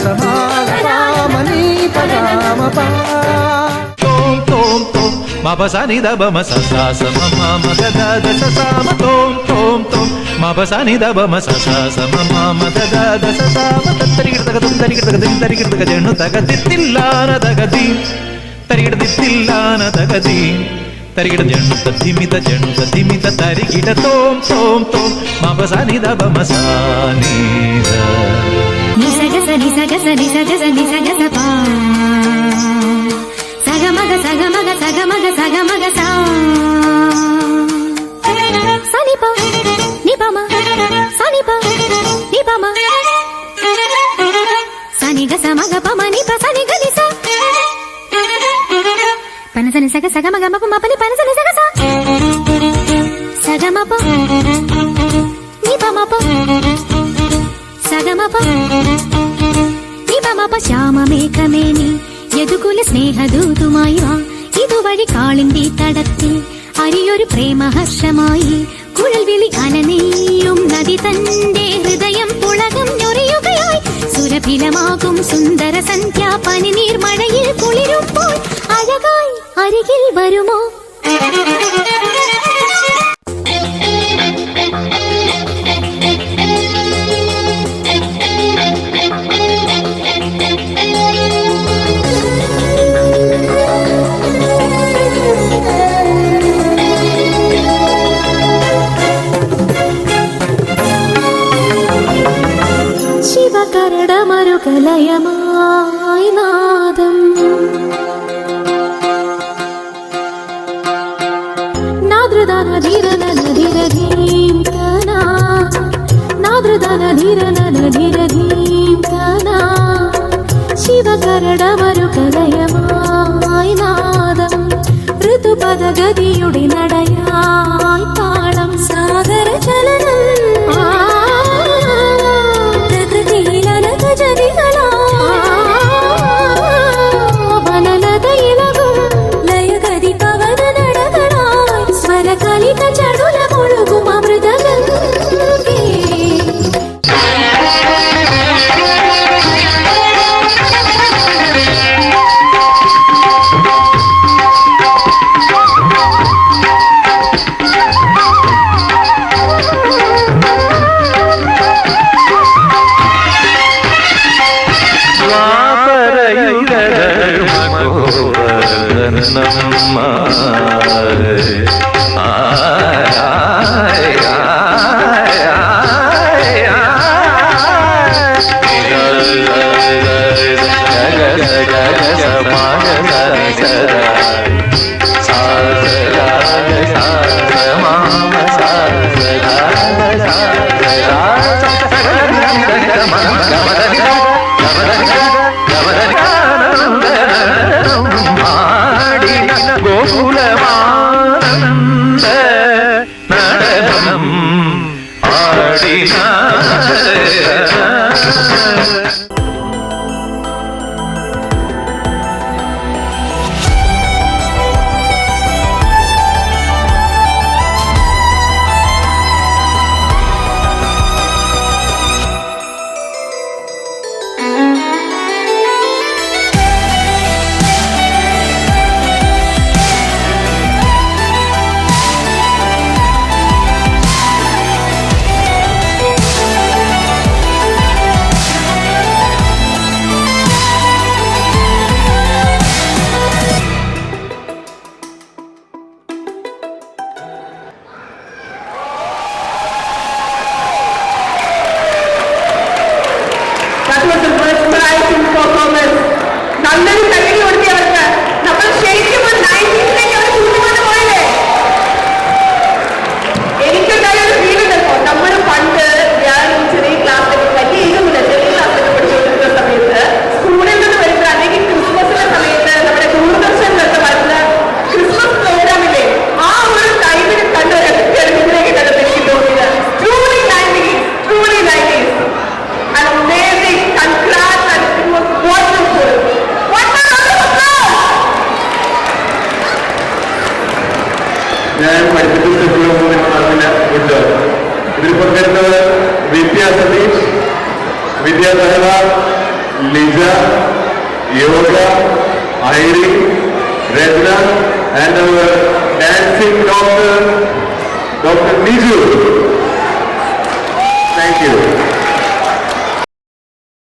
సమాగమని పగమప తోం తోం తోం మపసని దబమ ససాసమ మమ గద ససామ తోం తోం తోం మపసని దబమ ససాసమ మమ గద ససామ తరిగిడతగదం తరిగిడతగదం తరిగిడతగ జను తగదిత్తిల్లాన తగది తరిగిడదిత్తిల్లాన తగది తరిగిడ జను తదిమిత జను తదిమిత తరిగిడ తోం తోం తోం మపసని దబమ సాని ద నిసగస నిసగస నిసగస నిసగస పా సగమగ సగమగ సగమగ సగమగ సా సనిప నిపమ సనిప నిపమ సనిగ సమగ పమ నిప సనిగ నిస పనసని సగ సగమగ మప మపని పనసని సగ సా సగమప నిపమప సగమప നിപമപ ശ്യാമമേഘമേനി യദുകുല സ്നേഹദൂതുമായി വാ ഇതുവഴി കാളിന്റെ തടത്തിൽ അരിയൊരു പ്രേമഹർഷമായി കുഴൽ വിളി അനനെയ്യും നദി തന്റെ ഹൃദയം പുളകം ഞൊറിയുകയായി സുരഭിലമാകും സുന്ദര സന്ധ്യ പനിനീർ മഴയിൽ കുളിരുമ്പോൾ അഴകായി അരികിൽ വരുമോ ശിവകരടമരുകലയമായി നാദം നാദൃദാനധീരനധീരധീം കനാ നാദൃദാനധീരനധീരധീം കനാ ശിവകരടമരുകലയമായി നാദം ഋതുപദഗതിയുടെ നടയായി താളം സാഗര ചലനം ഞാൻ പഠിപ്പിച്ചിട്ടുള്ള ഇതിൽ പങ്കെടുത്തത് വിദ്യാ സതീഷ്, വിദ്യാ Sahaba, Yoga, Irene, Redna, and our dancing doctor, Dr. Niju.